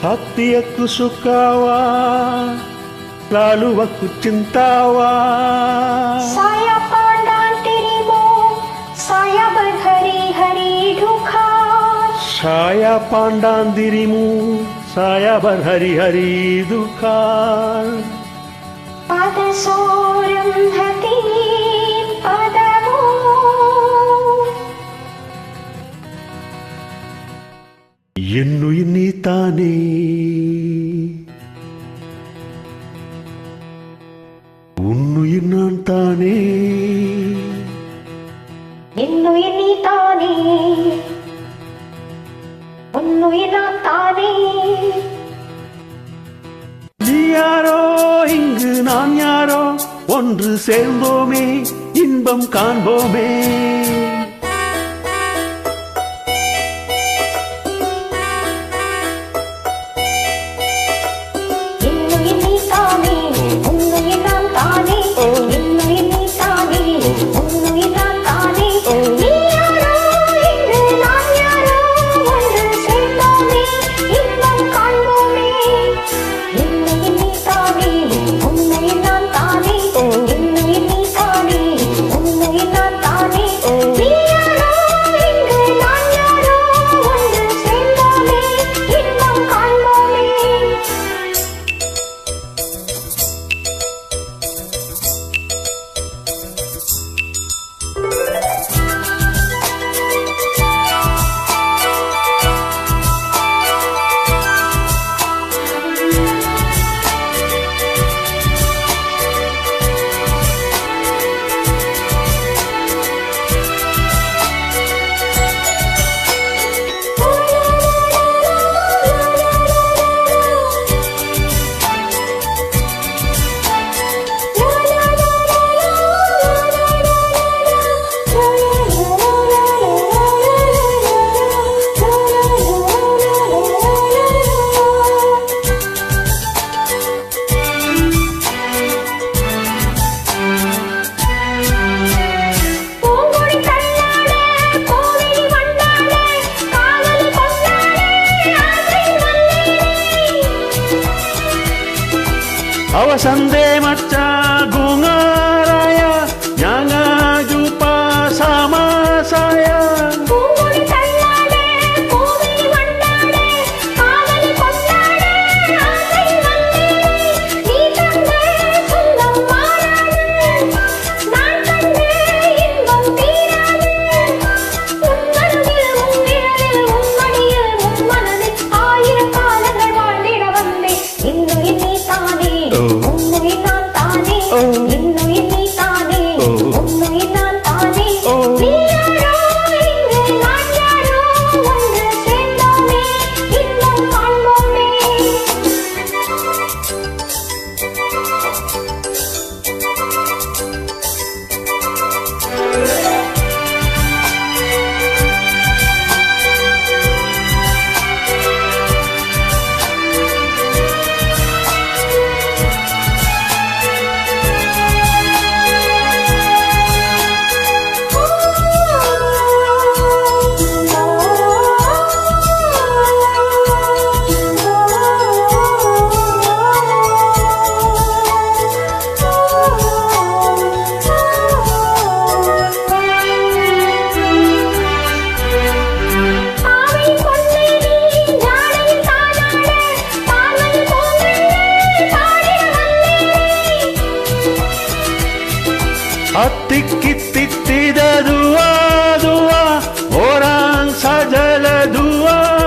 Hatiku sukawa, lalu aku cintawa. Saya pandang dirimu, saya berhari-hari duka. Saya pandang dirimu, saya berhari-hari duka. Pada seorang hati padamu. என்னுயிர் நீதானே, உன்னுயிர் நான் தானே. என்னுயிர் நீதானே, உன்னுயிர் நான் தானே. நீ யாரோ இங்கு நான் யாரோ, ஒன்று சேர்ந்தோமே இன்பம் காண்போமே. Awasande macha gungaraya, nyanga jumpa sama saya. பூங்கொடி தள்ளாடே, பூவிழி வண்டாடே, காதலி கொண்டாடே, ஆசை வந்தேனே. நீ தந்த சொந்தம் மாறாது, நான் தந்த இன்பம் தீராது. உன்னருகில், உன்னிழலில், உன்மடியில், உன் மனதில் ஆயிரம் காலங்கள் வாழ்ந்திட வந்தேன். இன்னுயிர் நீதானே, உன்னுயிர் நான் தானே. இன்னுயிர் நீதானே, உன்னுயிர் நான் தானே. நீ யாரோ இங்கு நான் யாரோ, ஒன்று சேர்ந்தோமே இன்பம் காண்போமே. Atikititida dua dua, orang sajalah dua.